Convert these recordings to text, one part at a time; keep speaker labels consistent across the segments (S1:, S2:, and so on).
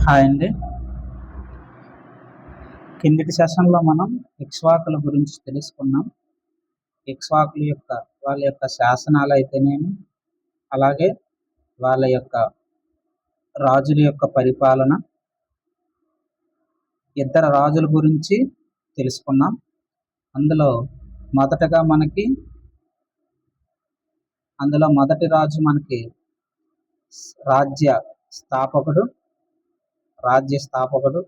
S1: Hi అండి. కిందటి సెషన్‌లో మనం ఇక్ష్వాకుల గురించి తెలుసుకున్నాం. ఇక్ష్వాకుల యొక్క వాళ్ళ యొక్క శాసనాలైతేనేమి, అలాగే వాళ్ళ యొక్క రాజుల యొక్క పరిపాలన, ఇద్దరు రాజుల గురించి తెలుసుకున్నాం. అందులో మొదటగా మొదటి రాజు మనకి రాజ్య స్థాపకుడు.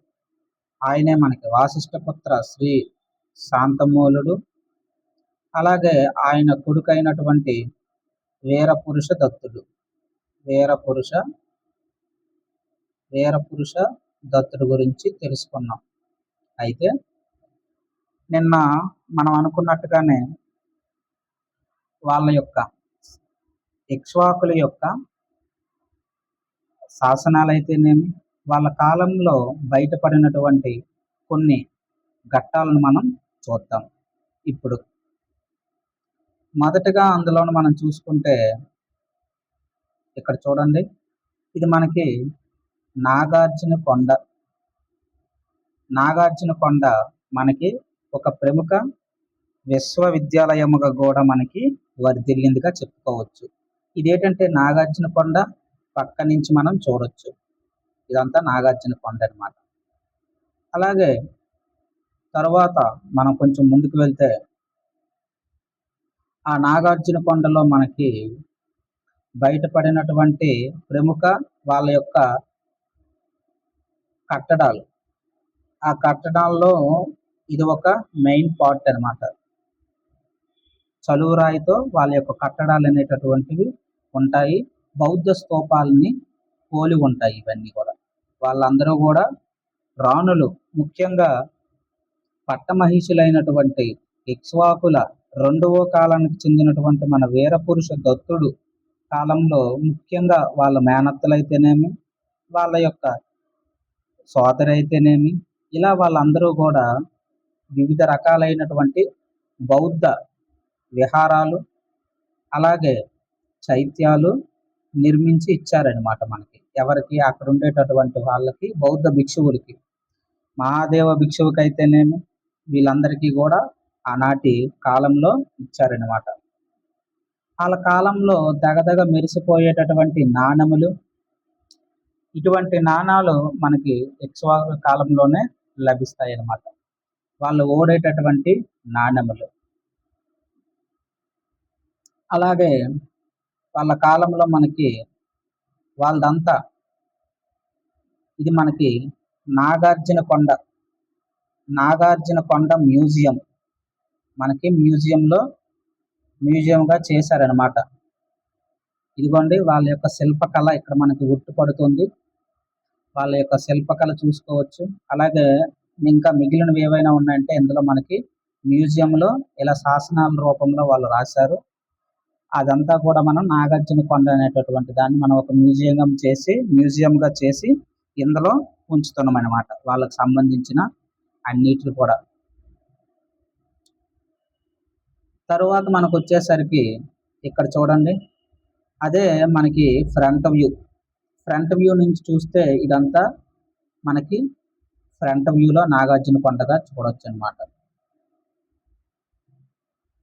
S1: ఆయనే మనకి వాసిష్ఠపుత్ర శ్రీ శాంతమూలుడు. అలాగే ఆయన కొడుకైనటువంటి వీరపురుష దత్తుడు గురించి తెలుసుకున్నాం. అయితే నిన్న మనం అనుకున్నట్టుగానే వాళ్ళ యొక్క ఇక్ష్వాకుల యొక్క శాసనాలైతేనేమి, వాళ్ళ కాలంలో బయటపడినటువంటి కొన్ని ఘట్టాలను మనం చూద్దాం. ఇప్పుడు మొదటగా అందులోను మనం చూసుకుంటే ఇక్కడ చూడండి, ఇది మనకి నాగార్జున కొండ మనకి ఒక ప్రముఖ విశ్వవిద్యాలయముగా కూడా మనకి వర్ధిల్లిందిగా చెప్పుకోవచ్చు. ఇదేంటంటే నాగార్జున కొండ పక్క నుంచి మనం చూడొచ్చు. ఇదంతా నాగార్జున కొండ అన్నమాట. అలాగే తర్వాత మనం కొంచెం ముందుకు వెళ్తే ఆ నాగార్జున కొండలో మనకి బయటపడినటువంటి ప్రముఖ వాళ్ళ యొక్క కట్టడాలు, ఆ కట్టడాల్లో ఇది ఒక మెయిన్ పార్ట్ అన్నమాట. చలువరాయితో వాళ్ళ యొక్క కట్టడాలు అనేటటువంటివి ఉంటాయి. బౌద్ధ స్తూపాలని పోలి ఉంటాయి ఇవన్నీ కూడా. వాళ్ళందరూ కూడా రాణులు, ముఖ్యంగా పట్టమహిషులైనటువంటి ఇక్ష్వాకుల రెండవ కాలానికి చెందినటువంటి మన వీరపురుష దత్తుడు కాలంలో ముఖ్యంగా వాళ్ళ మేనత్తలైతేనేమి, వాళ్ళ యొక్క సోదరి అయితేనేమి, ఇలా వాళ్ళందరూ కూడా వివిధ రకాలైనటువంటి బౌద్ధ విహారాలు, అలాగే చైత్యాలు నిర్మించి ఇచ్చారనమాట మనకి. ఎవరికి? అక్కడ ఉండేటటువంటి వాళ్ళకి, బౌద్ధ భిక్షువులకి. మహాదేవ భిక్షువుకి అయితేనేమి, వీళ్ళందరికీ కూడా ఆనాటి కాలంలో ఇచ్చారనమాట. వాళ్ళ కాలంలో దగదగ మెరిసిపోయేటటువంటి నాణములు, ఇటువంటి నాణాలు మనకి ఇక్ష్వాకుల కాలంలోనే లభిస్తాయి అన్నమాట. వాళ్ళు ఓడేటటువంటి నాణములు. అలాగే వాళ్ళ కాలంలో మనకి వాళ్ళదంతా ఇది మనకి నాగార్జున కొండ మ్యూజియం మనకి మ్యూజియంగా చేశారనమాట. ఇదిగోండి వాళ్ళ యొక్క శిల్పకళ ఇక్కడ మనకి ఉట్టుపడుతుంది. వాళ్ళ యొక్క శిల్పకళ చూసుకోవచ్చు. అలాగే ఇంకా మిగిలినవి ఏవైనా ఉన్నాయంటే ఇందులో మనకి మ్యూజియంలో ఇలా శాసనాల రూపంలో వాళ్ళు రాశారు. అదంతా కూడా మనం నాగార్జున కొండ అనేటటువంటి దాన్ని మనం ఒక మ్యూజియంగా చేసి ఇందులో ఉంచుతున్నాం అనమాట. వాళ్ళకి సంబంధించిన అన్నిటిని కూడా. తరువాత మనకు వచ్చేసరికి ఇక్కడ చూడండి, అదే మనకి ఫ్రంట్ వ్యూ నుంచి చూస్తే ఇదంతా మనకి ఫ్రంట్ వ్యూలో నాగార్జున కొండగా చూడొచ్చు అనమాట.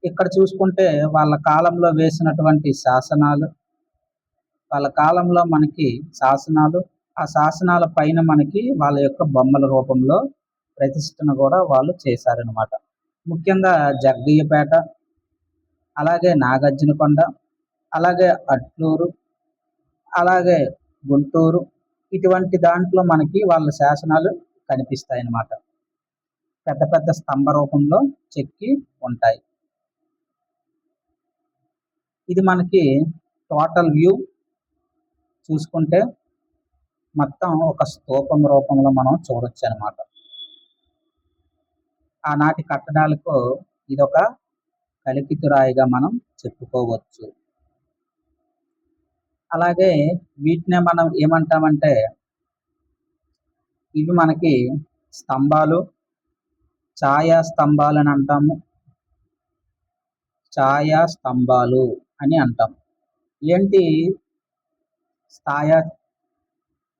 S1: ఇక్కడ చూసుకుంటే వాళ్ళ కాలంలో వేసినటువంటి శాసనాలు, వాళ్ళ కాలంలో మనకి శాసనాలు, ఆ శాసనాల పైన మనకి వాళ్ళ యొక్క బొమ్మల రూపంలో ప్రతిష్టను కూడా వాళ్ళు చేశారనమాట. ముఖ్యంగా జగ్గయ్యపేట, అలాగే నాగార్జున కొండ, అలాగే అట్లూరు, అలాగే గుంటూరు, ఇటువంటి దాంట్లో మనకి వాళ్ళ శాసనాలు కనిపిస్తాయి అన్నమాట. పెద్ద పెద్ద స్తంభ రూపంలో చెక్కి ఉంటాయి. ఇది మనకి టోటల్ వ్యూ చూసుకుంటే మొత్తం ఒక స్తూపం రూపంలో మనం చూడొచ్చు అనమాట. ఆనాటి కట్టడాలకు ఇదొక కలికితురాయిగా మనం చెప్పుకోవచ్చు. అలాగే వీటినే మనం ఏమంటామంటే, ఇవి మనకి స్తంభాలు, ఛాయా స్తంభాలు అని అంటాము. ఛాయా స్తంభాలు అని అంటాం. ఏంటి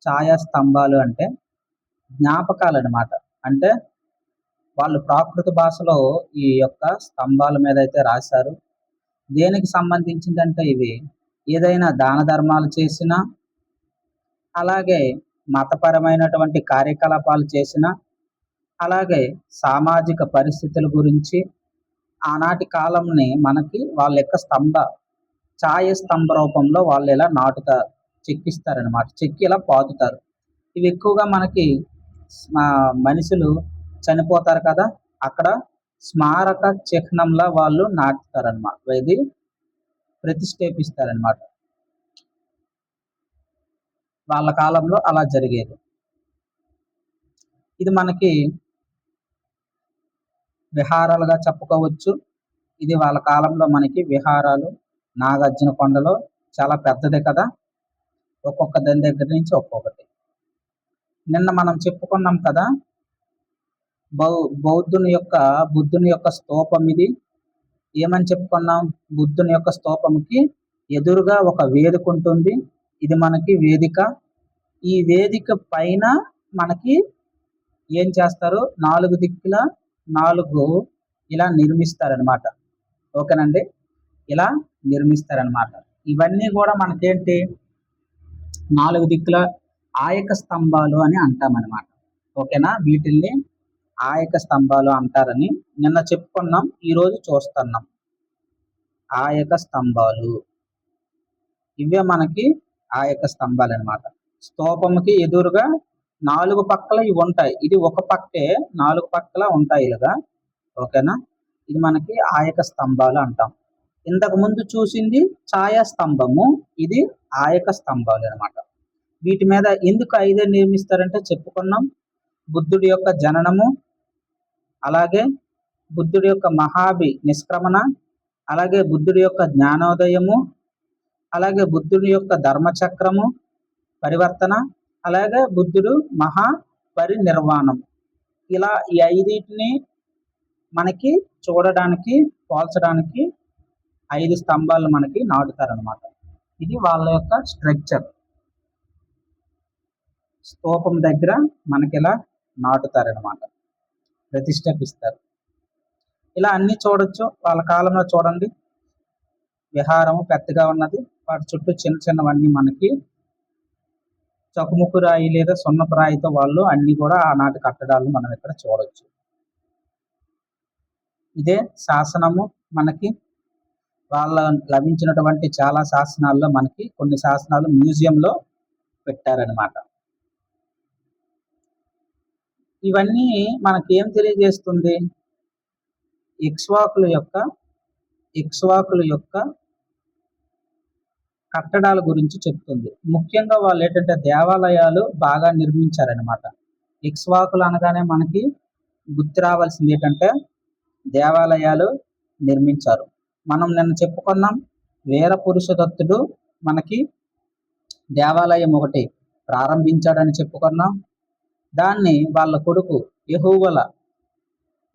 S1: ఛాయా స్తంభాలు అంటే జ్ఞాపకాలు అనమాట. అంటే వాళ్ళు ప్రాకృత భాషలో ఈ యొక్క స్తంభాల మీద అయితే రాశారు. దేనికి సంబంధించిందంటే ఇవి ఏదైనా దాన ధర్మాలు చేసినా, అలాగే మతపరమైనటువంటి కార్యకలాపాలు చేసినా, అలాగే సామాజిక పరిస్థితుల గురించి ఆనాటి కాలంని మనకి వాళ్ళ యొక్క ఛాయ స్తంభ రూపంలో వాళ్ళు ఇలా చెక్కిస్తారనమాట. చెక్కి ఇలా పాతుతారు. ఇవి ఎక్కువగా మనకి మనుషులు చనిపోతారు కదా, అక్కడ స్మారక చిహ్నంలా వాళ్ళు నాటుతారనమాట. ఇది ప్రతిష్ఠేపిస్తారనమాట. వాళ్ళ కాలంలో అలా జరిగేది. ఇది మనకి విహారాలుగా చెప్పుకోవచ్చు. ఇది వాళ్ళ కాలంలో మనకి విహారాలు. నాగార్జున కొండలో చాలా పెద్దదే కదా, ఒక్కొక్క దాని దగ్గర నుంచి ఒక్కొక్కటి. నిన్న మనం చెప్పుకున్నాం కదా, బుద్ధుని యొక్క స్తూపం ఇది. ఏమని చెప్పుకున్నాం? బుద్ధుని యొక్క స్తూపంకి ఎదురుగా ఒక వేదిక ఉంటుంది. ఇది మనకి వేదిక. ఈ వేదిక పైన మనకి ఏం చేస్తారు? 4 దిక్కుల 4 ఇలా నిర్మిస్తారనమాట. ఓకేనండి, ఇలా నిర్మిస్తారనమాట. ఇవన్నీ కూడా మనకేంటి? 4 దిక్కుల ఆయక స్తంభాలు అని అంటామన్నమాట. ఓకేనా? వీటిల్ని ఆయక స్తంభాలు అంటారని నిన్న చెప్పుకున్నాం, ఈరోజు చూస్తున్నాం. ఆయక స్తంభాలు ఇవే మనకి ఆయక స్తంభాలు అనమాట. స్తూపంకి ఎదురుగా 4 పక్కల ఇవి ఉంటాయి. ఇది ఒక పక్కే, 4 పక్కల ఉంటాయి ఇలాగా. ఓకేనా? ఇది మనకి ఆయక స్తంభాలు అంటాం. ఇంతకు ముందు చూసింది ఛాయా స్తంభము, ఇది ఆయక స్తంభాలు అనమాట. వీటి మీద ఎందుకు 5 నిర్మిస్తారంటే చెప్పుకున్నాం. బుద్ధుడి యొక్క జననము, అలాగే బుద్ధుడి యొక్క నిష్క్రమణ, అలాగే బుద్ధుడి యొక్క జ్ఞానోదయము, అలాగే బుద్ధుడి యొక్క ధర్మచక్రము పరివర్తన, అలాగే బుద్ధుడు మహాపరినిర్వాణం. ఇలా ఈ 5 మనకి చూడడానికి, పోల్చడానికి 5 స్తంభాలు మనకి నాటుతారనమాట. ఇది వాళ్ళ యొక్క స్ట్రక్చర్. స్తూపం దగ్గర మనకి ఇలా నాటుతారనమాట, ప్రతిష్ఠిస్తారు. ఇలా అన్ని చూడొచ్చు. వాళ్ళ కాలంలో చూడండి, విహారము పెద్దగా ఉన్నది, వాటి చుట్టూ చిన్న చిన్నవన్నీ మనకి చకుముకు రాయి లేదా సున్నపు రాయితో వాళ్ళు అన్ని కూడా ఆనాటి కట్టడాలు మనం ఇక్కడ చూడొచ్చు. ఇదే శాసనము. మనకి వాళ్ళ లభించినటువంటి చాలా శాసనాల్లో మనకి కొన్ని శాసనాలు మ్యూజియంలో పెట్టారనమాట. ఇవన్నీ మనకేం తెలియజేస్తుంది? ఇక్ష్వాకుల యొక్క కట్టడాల గురించి చెప్తుంది. ముఖ్యంగా వాళ్ళు ఏంటంటే దేవాలయాలు బాగా నిర్మించారనమాట. ఇక్ష్వాకులు అనగానే మనకి గుర్తు రావాల్సింది ఏంటంటే దేవాలయాలు నిర్మించారు. మనం నిన్న చెప్పుకున్నాం, వీరపురుషదత్తుడు మనకి దేవాలయం ఒకటి ప్రారంభించాడని చెప్పుకున్నాం. దాన్ని వాళ్ళ కొడుకు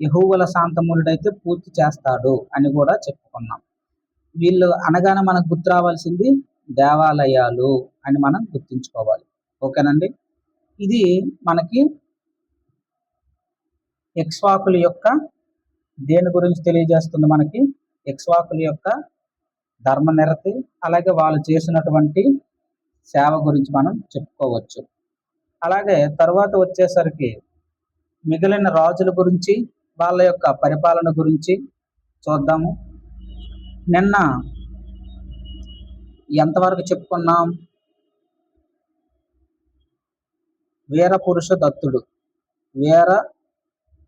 S1: యెహూవల శాంతమూలుడైతే పూర్తి చేస్తాడు అని కూడా చెప్పుకున్నాం. వీళ్ళు అనగానే మనకు గుర్తు రావాల్సింది దేవాలయాలు అని మనం గుర్తుంచుకోవాలి. ఓకేనండి? ఇది మనకి ఇక్ష్వాకుల యొక్క దేని గురించి తెలియజేస్తుంది? మనకి ఇక్ష్వాకుల యొక్క ధర్మనిరతి, అలాగే వాళ్ళు చేసినటువంటి సేవ గురించి మనం చెప్పుకోవచ్చు. అలాగే తర్వాత వచ్చేసరికి మిగిలిన రాజుల గురించి, వాళ్ళ యొక్క పరిపాలన గురించి చూద్దాము. నిన్న ఎంతవరకు చెప్పుకున్నాం? వీర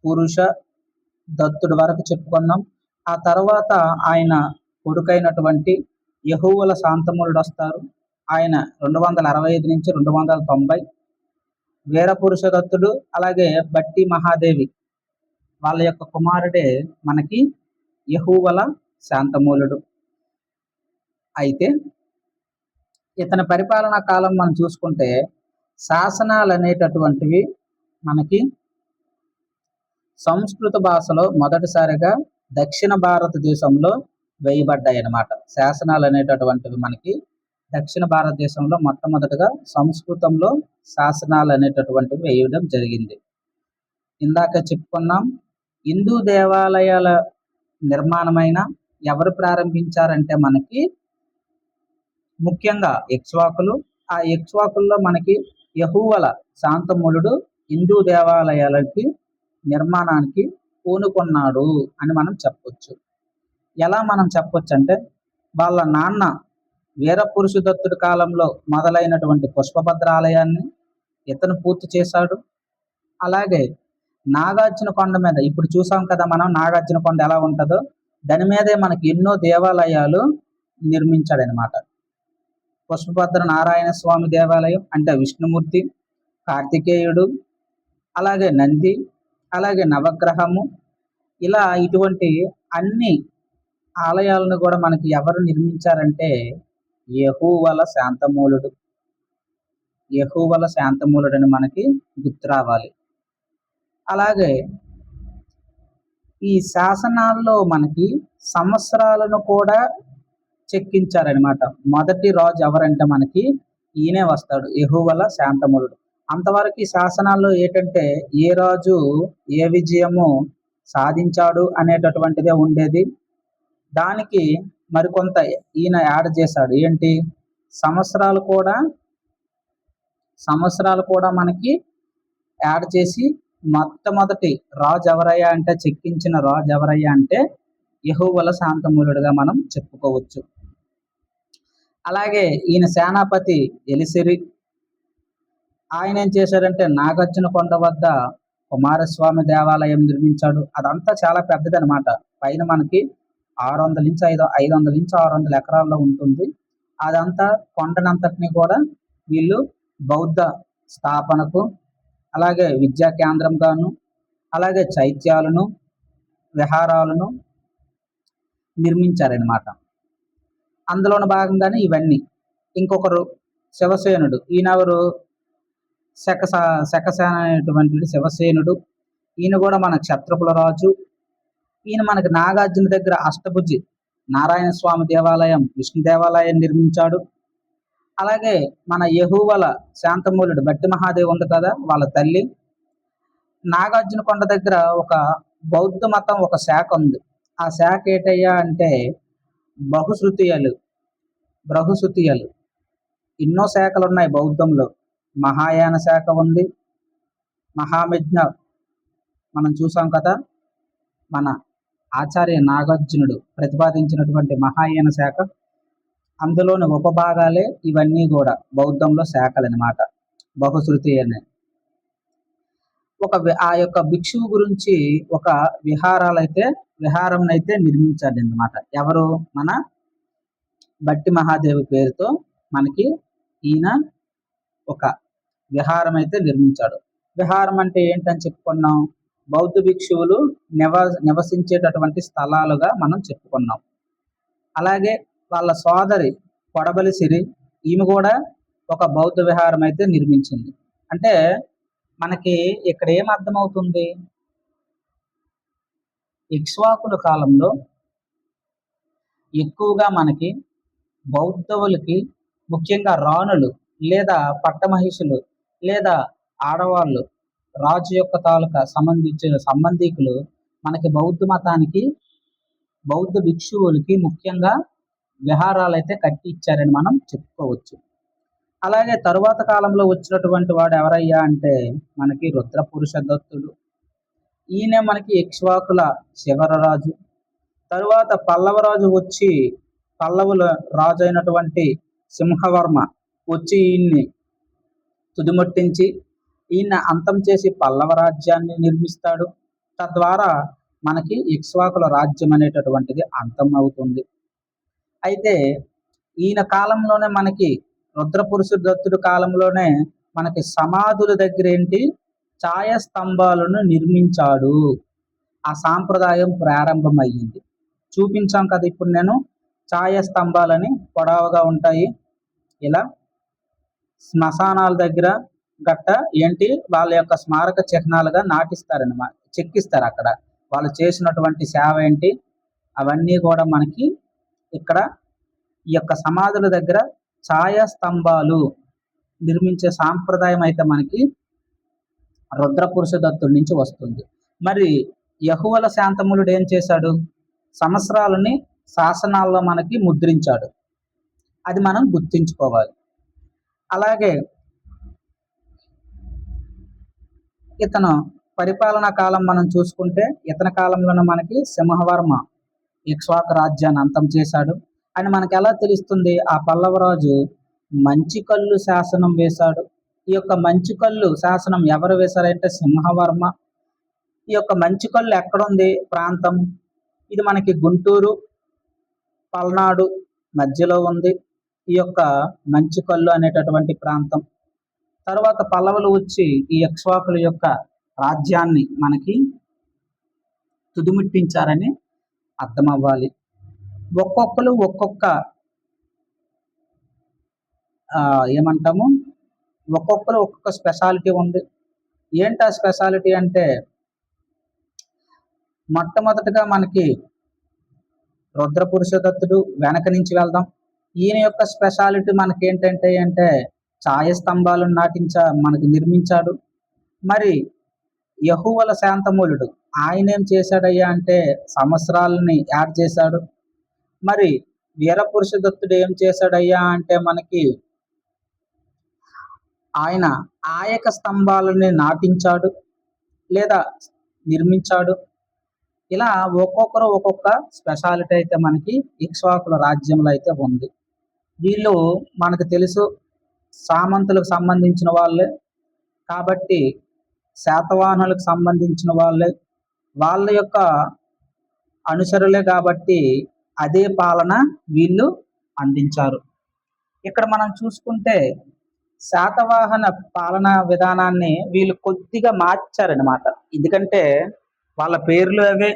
S1: పురుష దత్తుడు వరకు చెప్పుకున్నాం. ఆ తర్వాత ఆయన కొడుకైనటువంటి యెహూవల శాంతమూలుడు వస్తారు. ఆయన 265 నుంచి 290. వీరపురుష దత్తుడు అలాగే బట్టి మహాదేవి వాళ్ళ యొక్క కుమారుడే మనకి యెహూవల శాంతమూలుడు. అయితే ఇతని పరిపాలనా కాలం మనం చూసుకుంటే శాసనాలు అనేటటువంటివి మనకి సంస్కృత భాషలో మొదటిసారిగా దక్షిణ భారతదేశంలో వేయబడ్డాయి అన్నమాట. శాసనాలు అనేటటువంటివి మనకి దక్షిణ భారతదేశంలో మొట్టమొదటగా సంస్కృతంలో శాసనాలు అనేటటువంటివి వేయడం జరిగింది. ఇందాక చెప్పుకున్నాం, హిందూ దేవాలయాల నిర్మాణమైన ఎవరు ప్రారంభించారంటే మనకి ముఖ్యంగా ఇక్ష్వాకులు. ఆ ఇక్ష్వాకుల్లో మనకి యెహోవా శాంతమూలుడు హిందూ దేవాలయాలకి నిర్మాణానికి పూనుకున్నాడు అని మనం చెప్పొచ్చు. ఎలా మనం చెప్పొచ్చు అంటే, వాళ్ళ నాన్న వీరపురుషదత్తుడి కాలంలో మొదలైనటువంటి పుష్పభద్ర ఆలయాన్ని ఇతను పూర్తి చేశాడు. అలాగే నాగార్జున కొండ మీద ఇప్పుడు చూసాం కదా మనం, నాగార్జున కొండ ఎలా ఉంటుందో దాని మీదే మనకి ఎన్నో దేవాలయాలు నిర్మించాడనమాట. పుష్పభద్ర నారాయణ స్వామి దేవాలయం అంటే విష్ణుమూర్తి, కార్తికేయుడు, అలాగే నంది, అలాగే నవగ్రహము, ఇలా ఇటువంటి అన్ని ఆలయాలను కూడా మనకి ఎవరు నిర్మించారంటే యెహోవా శాంతమూలుడు. యెహోవా శాంతమూలుడు అని మనకి గుర్తు రావాలి. అలాగే ఈ శాసనాల్లో మనకి సంవత్సరాలను కూడా చెక్కించారనమాట. మొదటి రాజు ఎవరంటే మనకి ఈయనే వస్తాడు, యెహోవా శాంతమూలుడు. అంతవరకు ఈ శాసనాల్లో ఏంటంటే ఏ రాజు ఏ విజయము సాధించాడు అనేటటువంటిదే ఉండేది. దానికి మరికొంత ఈయన యాడ్ చేశాడు. ఏంటి, సంవత్సరాలు కూడా మనకి యాడ్ చేసి మొట్టమొదటి రాజు ఎవరయ్యా అంటే, చెక్కించిన రాజు ఎవరయ్యా అంటే యెహోవా శాంతమూలుడుగా మనం చెప్పుకోవచ్చు. అలాగే ఈయన సేనాపతి ఎలిసిరి, ఆయన ఏం చేశాడంటే నాగార్జున కొండ వద్ద కుమారస్వామి దేవాలయం నిర్మించాడు. అదంతా చాలా పెద్దదనమాట. పైన మనకి 500 నుంచి 600 ఎకరాల్లో ఉంటుంది. అదంతా కొండనంతటిని కూడా వీళ్ళు బౌద్ధ స్థాపనకు, అలాగే విద్యా కేంద్రంగాను, అలాగే చైత్యాలను, విహారాలను నిర్మించారనమాట. అందులోని భాగంగానే ఇవన్నీ. ఇంకొకరు శివసేనుడు, ఈయనెవరు, శకసేన అనేటువంటి శివసేనుడు. ఈయన కూడా మన క్షత్రపుల రాజు. ఈయన మనకి నాగార్జున దగ్గర అష్టభుజి నారాయణ స్వామి దేవాలయం, విష్ణు దేవాలయం నిర్మించాడు. అలాగే మన యెహోవా శాంతమూలుడు బట్టి మహాదేవి ఉంది కదా, వాళ్ళ తల్లి. నాగార్జున కొండ దగ్గర ఒక బౌద్ధ మతం ఒక శాఖ ఉంది. ఆ శాఖ ఏంటయ్యా అంటే బృహశృతీయులు. ఎన్నో శాఖలు ఉన్నాయి బౌద్ధంలో. మహాయాన శాఖ ఉంది, మహామజ్ఞ మనం చూసాం కదా, మన ఆచార్య నాగార్జునుడు ప్రతిపాదించినటువంటి మహాయాన శాఖ. అందులోని ఉపభాగాలే ఇవన్నీ కూడా బౌద్ధంలో శాఖలు అనమాట, బహుశృతి అనే. ఆ యొక్క భిక్షువు గురించి ఒక విహారం అయితే నిర్మించాడు అనమాట. ఎవరు, మన బట్టి మహాదేవి పేరుతో మనకి ఈయన ఒక విహారం అయితే నిర్మించాడు. విహారం అంటే ఏంటని చెప్పుకున్నాం, బౌద్ధ భిక్షువులు నివసించేటటువంటి స్థలాలుగా మనం చెప్పుకున్నాం. అలాగే వాళ్ళ సోదరి కొడబలిసిరి, ఈమె కూడా ఒక బౌద్ధ విహారం అయితే నిర్మించింది. అంటే మనకి ఇక్కడ ఏం అర్థమవుతుంది, ఇక్ష్వాకుల కాలంలో ఎక్కువగా మనకి బౌద్ధవులకి, ముఖ్యంగా రాణులు లేదా పట్టమహిషులు లేదా ఆడవాళ్ళు, రాజు యొక్క తాలూకా సంబంధికులు మనకి బౌద్ధ మతానికి, బౌద్ధ భిక్షువులకి ముఖ్యంగా విహారాలు అయితే కట్టి ఇచ్చారని మనం చెప్పుకోవచ్చు. అలాగే తరువాత కాలంలో వచ్చినటువంటి వాడు ఎవరయ్యా అంటే మనకి రుద్రపురుషదత్తుడు. ఈయన మనకి ఇక్ష్వాకుల శివరరాజు. తరువాత పల్లవరాజు వచ్చి, పల్లవుల రాజు అయినటువంటి సింహవర్మ వచ్చి ఈయన్ని తుదిముట్టించి ఈయన అంతం చేసి పల్లవ రాజ్యాన్ని నిర్మిస్తాడు. తద్వారా మనకి ఇక్ష్వాకుల రాజ్యం అనేటటువంటిది అంతం అవుతుంది. అయితే ఈయన కాలంలోనే మనకి రుద్రపురుషదత్తుడి కాలంలోనే మనకి సమాధుల దగ్గర ఏంటి, ఛాయ స్తంభాలను నిర్మించాడు. ఆ సాంప్రదాయం ప్రారంభమయ్యింది. చూపించాం కదా ఇప్పుడు నేను, ఛాయ స్తంభాలని పొడవుగా ఉంటాయి. ఇలా శ్మశానాల దగ్గర గట్ట ఏంటి, వాళ్ళ యొక్క స్మారక చిహ్నాలుగా నాటిస్తారనమాట, చెక్కిస్తారు. అక్కడ వాళ్ళు చేసినటువంటి సేవ ఏంటి, అవన్నీ కూడా మనకి ఇక్కడ ఈ యొక్క సమాధుల దగ్గర ఛాయా స్తంభాలు నిర్మించే సాంప్రదాయం అయితే మనకి రుద్రపురుష దత్తుడి నుంచి వస్తుంది. మరి యెహోవా శాంతమూలుడు ఏం చేశాడు? సంవత్సరాలని శాసనాల్లో మనకి ముద్రించాడు. అది మనం గుర్తించుకోవాలి. అలాగే ఇతను పరిపాలనా కాలం మనం చూసుకుంటే ఇతని కాలంలోనే మనకి సింహవర్మ ఇక్ష్వాకు రాజ్యాన్ని అంతం చేశాడు అని మనకు ఎలా తెలుస్తుంది? ఆ పల్లవరాజు మంచి కళ్ళు శాసనం వేశాడు. ఈ యొక్క మంచి కళ్ళు శాసనం ఎవరు వేశారంటే సింహవర్మ. ఈ యొక్క మంచి కళ్ళు ఎక్కడుంది ప్రాంతం? ఇది మనకి గుంటూరు, పల్నాడు మధ్యలో ఉంది ఈ యొక్క మంచి కళ్ళు అనేటటువంటి ప్రాంతం. తర్వాత పల్లవులు వచ్చి ఈ ఇక్ష్వాకుల యొక్క రాజ్యాన్ని మనకి తుదిముట్టించారని అర్థం అవ్వాలి. ఒక్కొక్కరు ఒక్కొక్క ఏమంటాము, ఒక్కొక్కరు ఒక్కొక్క స్పెషాలిటీ ఉంది. ఏంటి ఆ స్పెషాలిటీ అంటే, మొట్టమొదటిగా మనకి రుద్రపురుషదత్తుడు వెనక నుంచి వెళ్దాం. ఈయన యొక్క స్పెషాలిటీ మనకి ఏంటంటే ఛాయ స్తంభాలను మనకి నిర్మించాడు. మరి యెహోవా శాంతమూలుడు ఆయన ఏం చేశాడయ్యా అంటే సంవత్సరాలని యాడ్ చేశాడు. మరి వీరపురుషదత్తుడు ఏం చేశాడయ్యా అంటే మనకి ఆయన ఆయక స్తంభాలని నాటించాడు లేదా నిర్మించాడు. ఇలా ఒక్కొక్కరు ఒక్కొక్క స్పెషాలిటీ అయితే మనకి ఇక్ష్వాకుల రాజ్యంలో అయితే ఉంది. వీళ్ళు మనకు తెలుసు సామంతులకు సంబంధించిన వాళ్ళే కాబట్టి, శాతవాహనులకు సంబంధించిన వాళ్ళే, వాళ్ళ యొక్క అనుచరులే కాబట్టి అదే పాలన వీళ్ళు అందించారు. ఇక్కడ మనం చూసుకుంటే శాతవాహన పాలనా విధానాన్ని వీళ్ళు కొద్దిగా మార్చారనమాట. ఎందుకంటే వాళ్ళ పేర్లు అవే,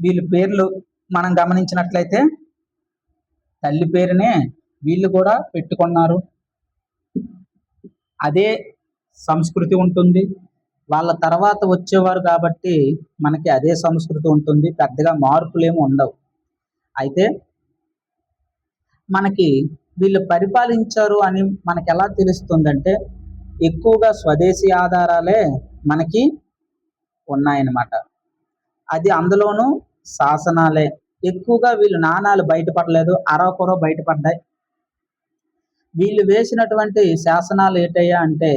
S1: వీళ్ళ పేర్లు మనం గమనించినట్లయితే తల్లి పేరునే వీళ్ళు కూడా పెట్టుకున్నారు. అదే సంస్కృతి ఉంటుంది. వాళ్ళ తర్వాత వచ్చేవారు కాబట్టి మనకి అదే సంస్కృతి ఉంటుంది. పెద్దగా మార్పులేమి ఉండవు. అయితే మనకి వీళ్ళు పరిపాలించారు అని మనకి ఎలా తెలుస్తుందంటే, ఎక్కువగా స్వదేశీ ఆధారాలే మనకి ఉన్నాయన్నమాట. అది అందులోనూ శాసనాలే ఎక్కువగా. వీళ్ళు నాణాలు బయటపడలేదు, అరకొర బయటపడ్డాయి. వీళ్ళు వేసినటువంటి శాసనాలు ఏంటయ్యా అంటే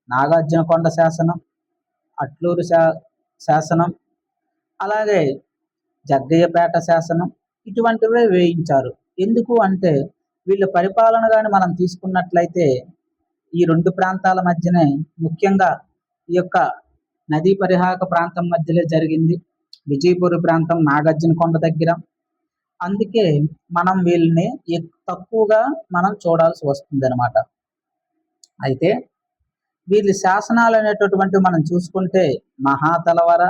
S1: నాగార్జునకొండ శాసనం, అట్లూరు శాసనం, అలాగే జగ్గయ్యపేట శాసనం, ఇటువంటివే వేయించారు. ఎందుకు అంటే వీళ్ళ పరిపాలన కానీ మనం తీసుకున్నట్లయితే ఈ రెండు ప్రాంతాల మధ్యనే, ముఖ్యంగా ఈ యొక్క నదీ పరివాహక ప్రాంతం మధ్యలో జరిగింది. విజయపూర్ ప్రాంతం నాగార్జునకొండ దగ్గర. అందుకే మనం వీళ్ళని తక్కువగా మనం చూడాల్సి వస్తుంది అనమాట. అయితే వీళ్ళ శాసనాలు అనేటటువంటివి మనం చూసుకుంటే మహాతలవర.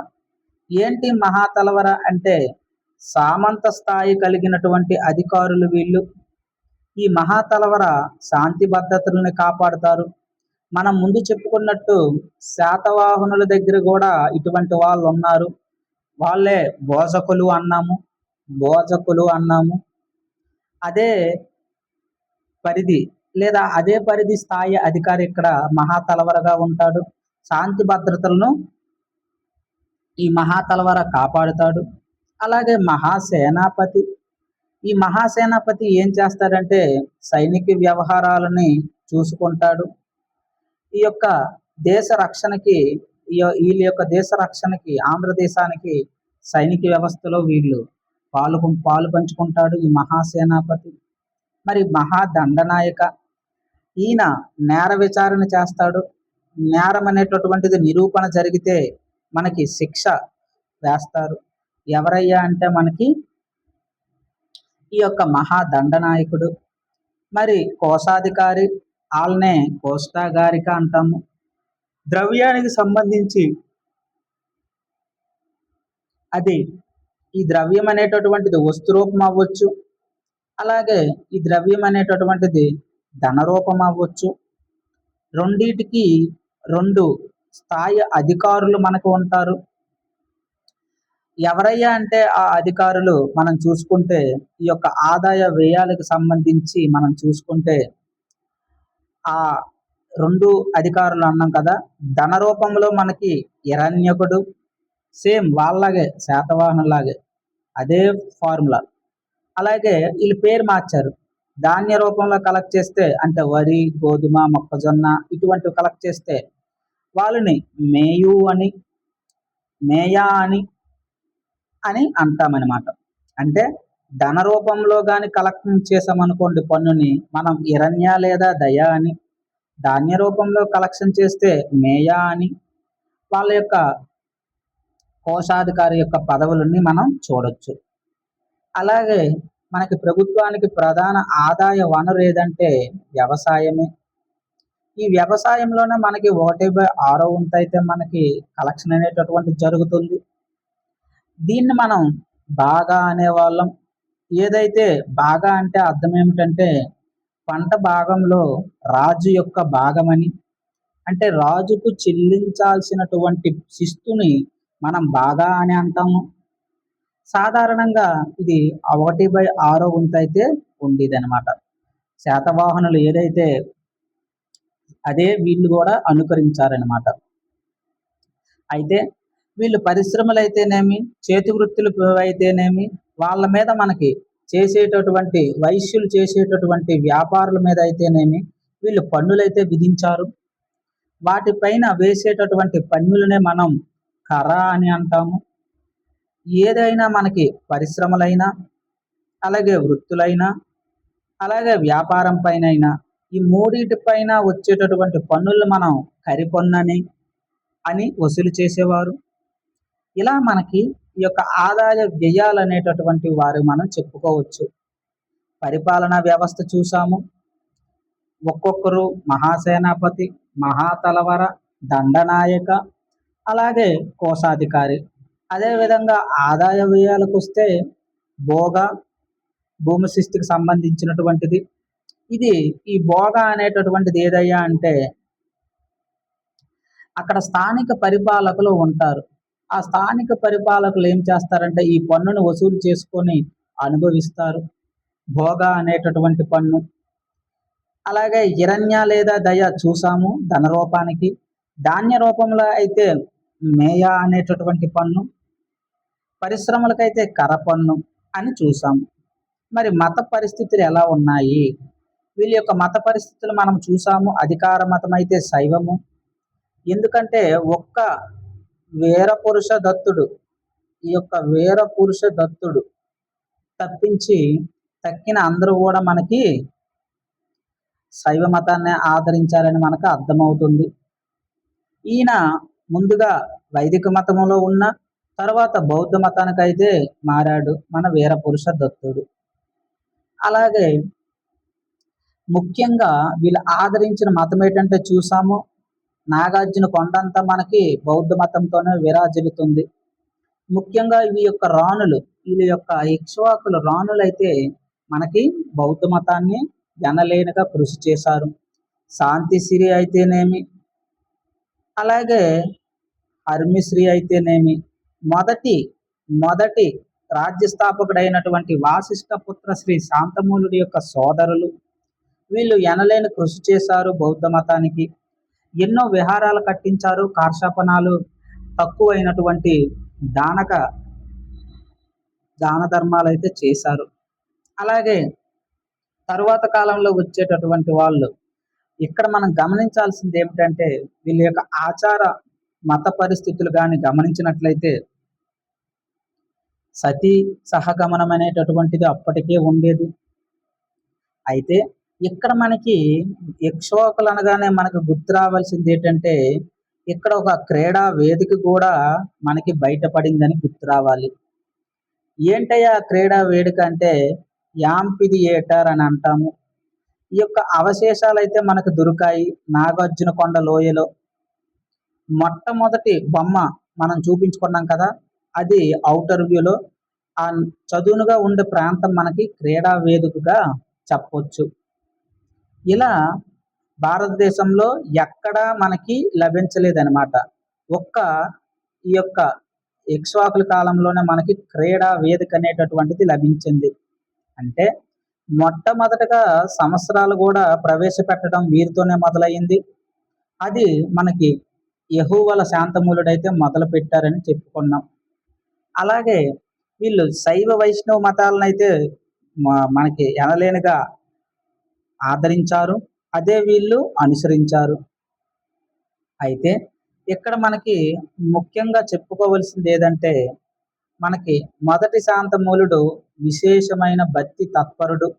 S1: ఏంటి మహాతలవర అంటే సామంత స్థాయి కలిగినటువంటి అధికారులు వీళ్ళు. ఈ మహాతలవర శాంతి భద్రతలను కాపాడుతారు. మనం ముందు చెప్పుకున్నట్టు శాతవాహనుల దగ్గర కూడా ఇటువంటి వాళ్ళు ఉన్నారు. వాళ్ళే భోజకులు అన్నాము. అదే పరిధి లేదా అదే పరిధి స్థాయి అధికారి ఇక్కడ మహాతలవరగా ఉంటాడు. శాంతి భద్రతలను ఈ మహాతలవర కాపాడుతాడు. అలాగే మహాసేనాపతి. ఈ మహాసేనాపతి ఏం చేస్తాడంటే సైనిక వ్యవహారాలని చూసుకుంటాడు. ఈ యొక్క దేశ రక్షణకి, వీళ్ళ యొక్క దేశ రక్షణకి, ఆంధ్రదేశానికి సైనిక వ్యవస్థలో వీళ్ళు పాలు పంచుకుంటాడు ఈ మహాసేనాపతి. మరి మహాదండనాయక, ఈయన నేర విచారణ చేస్తాడు. నేరం అనేటటువంటిది నిరూపణ జరిగితే మనకి శిక్ష వేస్తారు. ఎవరయ్యా అంటే మనకి ఈ యొక్క మహాదండనాయకుడు. మరి కోశాధికారి, వాళ్ళనే కోష్టాగారిక అంటాము. ద్రవ్యానికి సంబంధించి అది ఈ ద్రవ్యం అనేటటువంటిది వస్తు రూపం అవ్వచ్చు, అలాగే ఈ ద్రవ్యం అనేటటువంటిది ధన రూపం అవ్వచ్చు. రెండిటికి రెండు స్థాయి అధికారులు మనకు ఉంటారు. ఎవరయ్యా అంటే ఆ అధికారులు మనం చూసుకుంటే ఈ యొక్క ఆదాయ వ్యయాలకు సంబంధించి మనం చూసుకుంటే ఆ 2 అధికారులు అన్నాం కదా! ధన రూపంలో మనకి హిరణ్యకుడు సేమ్ వాళ్ళలాగే శాతవాహనులాగే అదే ఫార్ములా. అలాగే ఈళ్ళు పేరు మార్చారు. ధాన్య రూపంలో కలెక్ట్ చేస్తే అంటే వరి, గోధుమ, మొక్కజొన్న ఇటువంటివి కలెక్ట్ చేస్తే వాళ్ళని మేయు అని, మేయా అని అంటామనమాట. అంటే ధన రూపంలో గాని కలెక్షన్ చేసామనుకోండి పన్నుని మనం హిరణ్య లేదా దయ అని, ధాన్య రూపంలో కలెక్షన్ చేస్తే మేయా అని వాళ్ళ యొక్క కోశాధికారి యొక్క పదవులని మనం చూడొచ్చు. అలాగే మనకి ప్రభుత్వానికి ప్రధాన ఆదాయ వనరు ఏదంటే వ్యవసాయమే. ఈ వ్యవసాయంలోనే మనకి 1/6 వంతైతే మనకి కలెక్షన్ అనేటటువంటిది జరుగుతుంది. దీన్ని మనం బాగా అనేవాళ్ళం. ఏదైతే బాగా అంటే అర్థం ఏమిటంటే పంట భాగంలో రాజు యొక్క భాగమని, అంటే రాజుకు చెల్లించాల్సినటువంటి శిస్తుని మనం బాగా అని అంటాము. సాధారణంగా ఇది 1/6 వంతైతే ఉండేదనమాట. శాతవాహనులు ఏదైతే అదే వీళ్ళు కూడా అనుకరించారనమాట. అయితే వీళ్ళు పరిశ్రమలైతేనేమి, చేతి వృత్తులు అయితేనేమి వాళ్ళ మీద మనకి చేసేటటువంటి వైశ్యులు చేసేటటువంటి వ్యాపారుల మీద అయితేనేమి వీళ్ళు పన్నులైతే విధించారు. వాటిపైన వేసేటటువంటి పన్నులనే మనం కర అని అంటాము. ఏదైనా మనకి పరిశ్రమలైనా, అలాగే వృత్తులైనా, అలాగే వ్యాపారం పైనైనా ఈ మూడిటిపైన వచ్చేటటువంటి పన్నులు మనం కరిపన్నని అని వసూలు చేసేవారు. ఇలా మనకి ఈ యొక్క ఆదాయ వ్యయాలు అనేటటువంటి వారు మనం చెప్పుకోవచ్చు. పరిపాలనా వ్యవస్థ చూసాము. ఒక్కొక్కరు మహాసేనాపతి, మహాతలవర, దండనాయక, అలాగే కోశాధికారి. అదేవిధంగా ఆదాయ వ్యయాలకు వస్తే భోగ, భూమి శిస్తుకి సంబంధించినటువంటిది. ఈ భోగ అనేటటువంటిది ఏదయ్యా అంటే అక్కడ స్థానిక పరిపాలకులు ఉంటారు. ఆ స్థానిక పరిపాలకులు ఏం చేస్తారంటే ఈ పన్నును వసూలు చేసుకొని అనుభవిస్తారు. భోగ అనేటటువంటి పన్ను. అలాగే హిరణ్య లేదా దయ చూసాము ధన రూపానికి. ధాన్య రూపంలో అయితే మేయ అనేటటువంటి పన్ను. పరిశ్రమలకైతే కర పన్ను అని చూసాము. మరి మత పరిస్థితులు ఎలా ఉన్నాయి? వీళ్ళ యొక్క మత పరిస్థితులు మనం చూసాము. అధికార మతం అయితే శైవము. ఎందుకంటే ఒక్క వీరపురుష దత్తుడు, ఈ యొక్క వీరపురుష దత్తుడు తప్పించి తక్కిన అందరూ కూడా మనకి శైవ మతాన్ని ఆదరించారని మనకు అర్థమవుతుంది. ఈయన ముందుగా వైదిక మతంలో ఉన్న తర్వాత బౌద్ధ మతానికైతే మారాడు మన వీరపురుష దత్తుడు. అలాగే ముఖ్యంగా వీళ్ళు ఆదరించిన మతం ఏంటంటే చూసాము నాగార్జున కొండంతా మనకి బౌద్ధ మతంతోనే విరాజిల్లుతుంది. ముఖ్యంగా ఈ యొక్క రాణులు, వీళ్ళ యొక్క ఇక్ష్వాకుల రాణులైతే మనకి బౌద్ధ మతాన్ని ఎనలేనిగా కృషి చేశారు. శాంతిశ్రీ అయితేనేమి, అలాగే హర్మిశ్రీ అయితేనేమి, మొదటి రాజ్య స్థాపకుడైనటువంటి వాసిష్ఠ పుత్ర శ్రీ శాంతమూలుడి యొక్క సోదరులు. వీళ్ళు ఎనలేని కృషి చేశారు బౌద్ధ మతానికి. ఎన్నో విహారాలు కట్టించారు. కార్షాపనాలు తక్కువైనటువంటి దాన ధర్మాలు అయితే చేశారు. అలాగే తరువాత కాలంలో వచ్చేటటువంటి వాళ్ళు ఇక్కడ మనం గమనించాల్సింది ఏమిటంటే వీళ్ళ యొక్క ఆచార మత పరిస్థితులు కానీ గమనించినట్లయితే సతీ సహగమనం అనేటటువంటిది అప్పటికే ఉండేది. అయితే ఇక్కడ మనకి ఇక్ష్వాకులు అనగానే మనకు గుర్తు రావాల్సింది ఏంటంటే ఇక్కడ ఒక క్రీడా వేదిక కూడా మనకి బయటపడిందని గుర్తు రావాలి. ఏంటయ్యా క్రీడా వేదిక అంటే యాంపిథియేటర్ అని అంటాము. ఈ యొక్క అవశేషాలు అయితే మనకు దొరికాయి నాగార్జున కొండ లోయలో. మొట్టమొదటి బొమ్మ మనం చూపించుకున్నాం కదా, అది ఔటర్ వ్యూలో. ఆ చదునుగా ఉండే ప్రాంతం మనకి క్రీడా వేదికగా చెప్పొచ్చు. ఇలా భారతదేశంలో ఎక్కడా మనకి లభించలేదన్నమాట. ఒక్క ఈ యొక్క ఇక్ష్వాకుల కాలంలోనే మనకి క్రీడా వేదిక అనేటటువంటిది లభించింది. అంటే మొట్టమొదటగా సంవత్సరాలు కూడా ప్రవేశపెట్టడం వీరితోనే మొదలైంది. అది మనకి యెహోవాల శాంతమూలుడైతే మొదలు పెట్టారని చెప్పుకున్నాం. అలాగే వీళ్ళు శైవ వైష్ణవ మతాలనైతే మనకి ఎనలేనిగా ఆదరించారు. అదే వీళ్ళు అనుసరించారు. అయితే ఇక్కడ మనకి ముఖ్యంగా చెప్పుకోవలసింది ఏదంటే, మనకి మొదటి శాంతమూలుడు విశేషమైన భక్తి తత్పరుడు.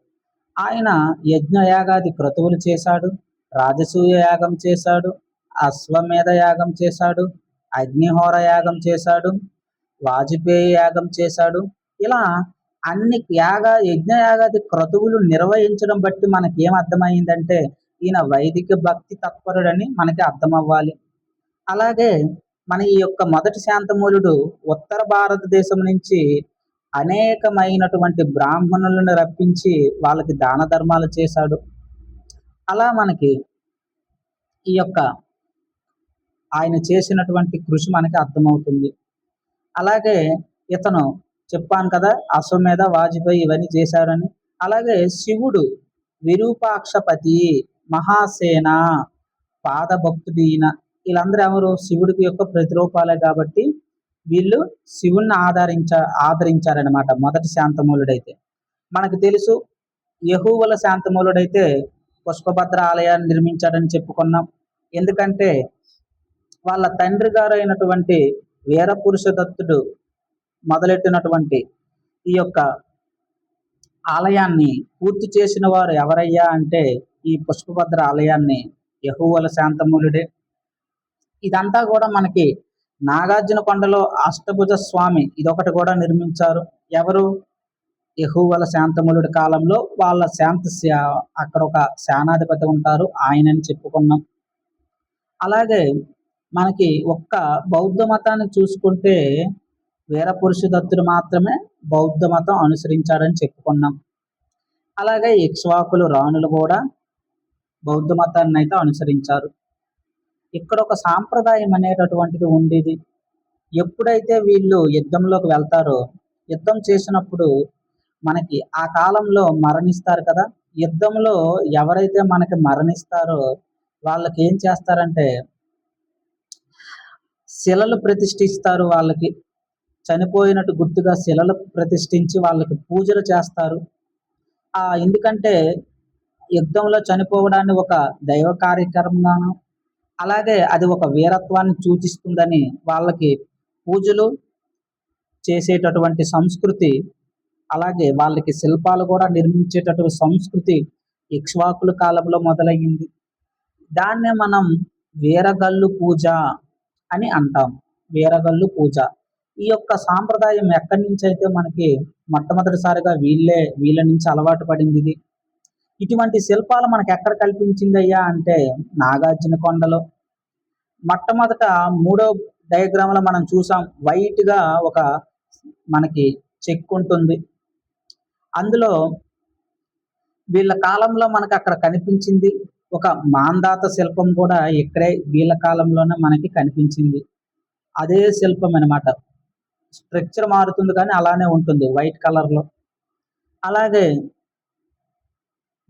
S1: ఆయన యజ్ఞయాగాది క్రతువులు చేశాడు, రాజసూయ యాగం చేశాడు, అశ్వమేధ యాగం చేశాడు, అగ్నిహోర యాగం చేశాడు, వాజపేయి యాగం చేశాడు. ఇలా అన్ని యజ్ఞయాగాది క్రతువులు నిర్వహించడం బట్టి మనకి ఏం అర్థమైందంటే ఈయన వైదిక భక్తి తత్పరుడని మనకి అర్థమవ్వాలి. అలాగే మన ఈ యొక్క మొదటి శాంతమూలుడు ఉత్తర భారతదేశం నుంచి అనేకమైనటువంటి బ్రాహ్మణులను రప్పించి వాళ్ళకి దాన ధర్మాలు చేశాడు. అలా మనకి ఈ యొక్క ఆయన చేసినటువంటి కృషి మనకి అర్థమవుతుంది. అలాగే ఇతను చెప్పాను కదా, అశ్వమేధ వాజపేయి ఇవన్నీ చేశాడని. అలాగే శివుడు విరూపాక్షపతి, మహాసేన, పాదభక్తుడీన వీళ్ళందరూ ఎవరు? శివుడికి యొక్క ప్రతిరూపాలే కాబట్టి వీళ్ళు శివుణ్ణి ఆదరించారనమాట. మొదటి శాంతమూలుడైతే మనకు తెలుసు. యెహోవాల శాంతమూలుడైతే పుష్పభద్ర ఆలయాన్ని నిర్మించాడని చెప్పుకున్నాం. ఎందుకంటే వాళ్ళ తండ్రి గారు అయినటువంటి వీరపురుష దత్తుడు మొదలెట్టినటువంటి ఈ యొక్క ఆలయాన్ని పూర్తి చేసిన వారు ఎవరయ్యా అంటే ఈ పుష్పభద్ర ఆలయాన్ని యెహోవాల శాంతమూలుడే. ఇదంతా కూడా మనకి నాగార్జున కొండలో అష్టభుజ స్వామి ఇదొకటి కూడా నిర్మించారు. ఎవరు? యెహోవాల శాంతమూలుడి కాలంలో వాళ్ళ అక్కడ ఒక సేనాధిపతి ఉంటారు, ఆయనని చెప్పుకున్నాం. అలాగే మనకి ఒక్క బౌద్ధ మతాన్ని చూసుకుంటే వీరపురుష దత్తుడు మాత్రమే బౌద్ధ మతం అనుసరించాడని చెప్పుకున్నాం. అలాగే ఇక్ష్వాకులు రాణులు కూడా బౌద్ధ మతాన్ని అయితే అనుసరించారు. ఇక్కడ ఒక సాంప్రదాయం అనేటటువంటిది ఉండేది. ఎప్పుడైతే వీళ్ళు యుద్ధంలోకి వెళ్తారో, యుద్ధం చేసినప్పుడు మనకి ఆ కాలంలో మరణిస్తారు కదా, యుద్ధంలో ఎవరైతే మనకి మరణిస్తారో వాళ్ళకి ఏం చేస్తారంటే శిలలు ప్రతిష్ఠిస్తారు. వాళ్ళకి చనిపోయినట్టు గుర్తుగా శిలలు ప్రతిష్ఠించి వాళ్ళకి పూజలు చేస్తారు. ఎందుకంటే యుద్ధంలో చనిపోవడాన్ని ఒక దైవ కార్యక్రమంగాను, అలాగే అది ఒక వీరత్వాన్ని సూచిస్తుందని వాళ్ళకి పూజలు చేసేటటువంటి సంస్కృతి, అలాగే వాళ్ళకి శిల్పాలు కూడా నిర్మించేటటువంటి సంస్కృతి ఇక్ష్వాకుల కాలంలో మొదలయ్యింది. దాన్నే మనం వీరగల్లు పూజ అని అంటాం. వీరగల్లు పూజ. ఈ యొక్క సాంప్రదాయం ఎక్కడి నుంచి అయితే మనకి మొట్టమొదటిసారిగా వీళ్ళ నుంచి అలవాటు పడింది ఇది. ఇటువంటి శిల్పాలు మనకి ఎక్కడ కల్పించిందయ్యా అంటే నాగార్జున కొండలో. మొట్టమొదట 3వ డయాగ్రామ్ లో మనం చూసాం, వైట్ గా ఒక మనకి చెక్ ఉంటుంది. అందులో వీళ్ళ కాలంలో మనకు అక్కడ కనిపించింది ఒక మాందాత శిల్పం కూడా ఇక్కడే వీళ్ళ కాలంలోనే మనకి కనిపించింది. అదే శిల్పం అనమాట. స్ట్రక్చర్ మారుతుంది కానీ అలానే ఉంటుంది వైట్ కలర్ లో. అలాగే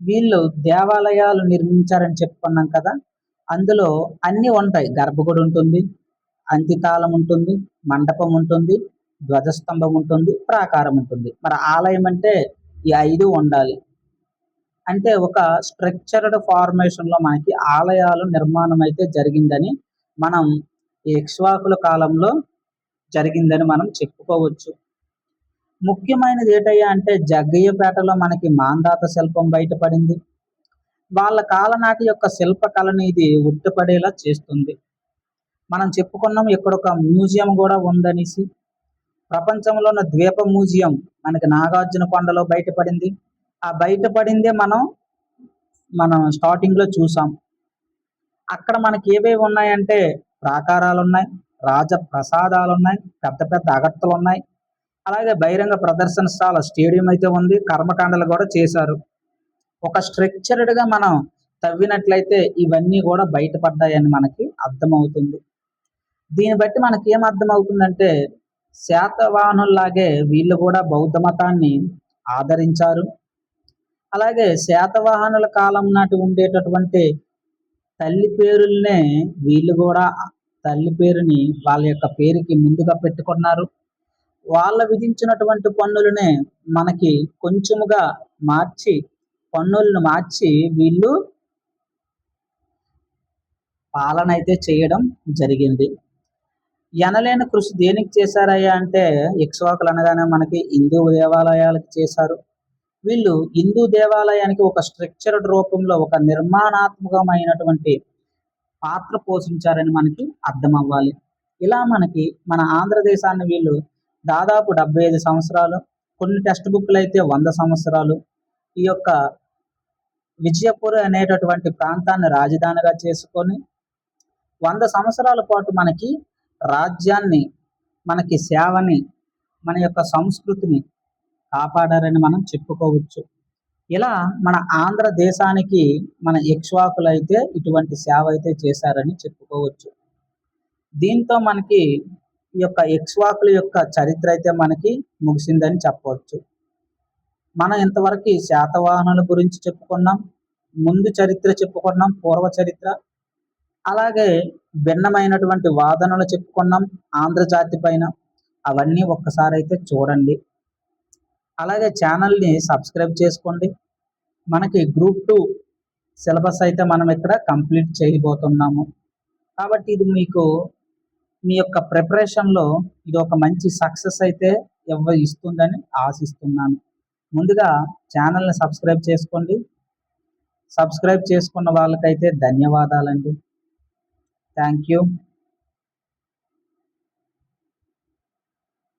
S1: వీళ్ళు దేవాలయాలు నిర్మించారని చెప్పుకున్నాం కదా, అందులో అన్ని ఉంటాయి. గర్భగుడి ఉంటుంది, అంత్యకాలం ఉంటుంది, మండపం ఉంటుంది, ధ్వజస్తంభం ఉంటుంది, ప్రాకారం ఉంటుంది. మరి ఆలయం అంటే ఈ 5 ఉండాలి. అంటే ఒక స్ట్రక్చర్డ్ ఫార్మేషన్ లో మనకి ఆలయాలు నిర్మాణం అయితే జరిగిందని మనం ఈ ఇక్ష్వాకుల కాలంలో జరిగిందని మనం చెప్పుకోవచ్చు. ముఖ్యమైనది ఏంటయ్యా అంటే జగ్గయ్యపేటలో మనకి మాందాత శిల్పం బయటపడింది. వాళ్ళ కాలనాటి యొక్క శిల్పకళని ఇది ఉట్టిపడేలా చేస్తుంది. మనం చెప్పుకున్నాం ఇక్కడ ఒక మ్యూజియం కూడా ఉందనేసి. ప్రపంచంలో ఉన్న ద్వీప మ్యూజియం మనకి నాగార్జున కొండలో బయటపడింది. ఆ బయటపడిందే మనం స్టార్టింగ్ లో చూసాం. అక్కడ మనకి ఏవేవి ఉన్నాయంటే ప్రాకారాలు ఉన్నాయి, రాజ ప్రసాదాలు ఉన్నాయి, పెద్ద పెద్ద అగర్తలు ఉన్నాయి, అలాగే బహిరంగ ప్రదర్శనశాల స్టేడియం అయితే ఉంది, కర్మకాండలు కూడా చేశారు. ఒక స్ట్రక్చర్డ్ గా మనం తవ్వినట్లయితే ఇవన్నీ కూడా బయటపడ్డాయని మనకి అర్థమవుతుంది. దీన్ని బట్టి మనకి ఏం అర్థమవుతుందంటే శాతవాహనుల్లాగే వీళ్ళు కూడా బౌద్ధ మతాన్ని ఆదరించారు. అలాగే శాతవాహనుల కాలం నాటి ఉండేటటువంటి తల్లి పేరులనే వీళ్ళు కూడా తల్లి పేరుని వాళ్ళ యొక్క పేరుకి ముందుగా పెట్టుకున్నారు. వాళ్ళ విధించినటువంటి పన్నులనే మనకి కొంచెముగా మార్చి పన్నులను మార్చి వీళ్ళు పాలన అయితే చేయడం జరిగింది. ఎనలేని కృషి దేనికి చేశారయ్యా అంటే ఇక్ష్వాకులు అనగానే మనకి హిందూ దేవాలయాలకు చేశారు. వీళ్ళు హిందూ దేవాలయానికి ఒక స్ట్రక్చర్డ్ రూపంలో ఒక నిర్మాణాత్మకమైనటువంటి పాత్ర పోషించారని మనకి అర్థం అవ్వాలి. ఇలా మనకి మన ఆంధ్రదేశాన్ని వీళ్ళు దాదాపు 75 సంవత్సరాలు, కొన్ని టెక్స్ట్ బుక్లు అయితే 100 సంవత్సరాలు ఈ యొక్క విజయపుర అనేటటువంటి ప్రాంతాన్ని రాజధానిగా చేసుకొని 100 సంవత్సరాల పాటు మనకి రాజ్యాన్ని, మనకి సేవని, మన యొక్క సంస్కృతిని కాపాడారని మనం చెప్పుకోవచ్చు. ఇలా మన ఆంధ్రదేశానికి మన ఇక్ష్వాకులు అయితే ఇటువంటి సేవ అయితే చేశారని చెప్పుకోవచ్చు. దీంతో మనకి ఈ యొక్క ఇక్ష్వాకుల యొక్క చరిత్ర అయితే మనకి ముగిసిందని చెప్పవచ్చు. మనం ఇంతవరకు శాతవాహనుల గురించి చెప్పుకున్నాం, ముందు చరిత్ర చెప్పుకున్నాం, పూర్వ చరిత్ర. అలాగే భిన్నమైనటువంటి వాదనలు చెప్పుకున్నాం ఆంధ్రజాతి పైన. అవన్నీ ఒక్కసారి అయితే చూడండి. అలాగే ఛానల్ని సబ్స్క్రైబ్ చేసుకోండి. మనకి గ్రూప్ 2 సిలబస్ అయితే మనం ఇక్కడ కంప్లీట్ చేయబోతున్నాము. కాబట్టి ఇది మీకు మీ యొక్క ప్రిపరేషన్లో ఇది ఒక మంచి సక్సెస్ అయితే ఇస్తుందని ఆశిస్తున్నాను. ముందుగా ఛానల్ని సబ్స్క్రైబ్ చేసుకోండి. సబ్స్క్రైబ్ చేసుకున్న వాళ్ళకైతే ధన్యవాదాలండి. Thank you.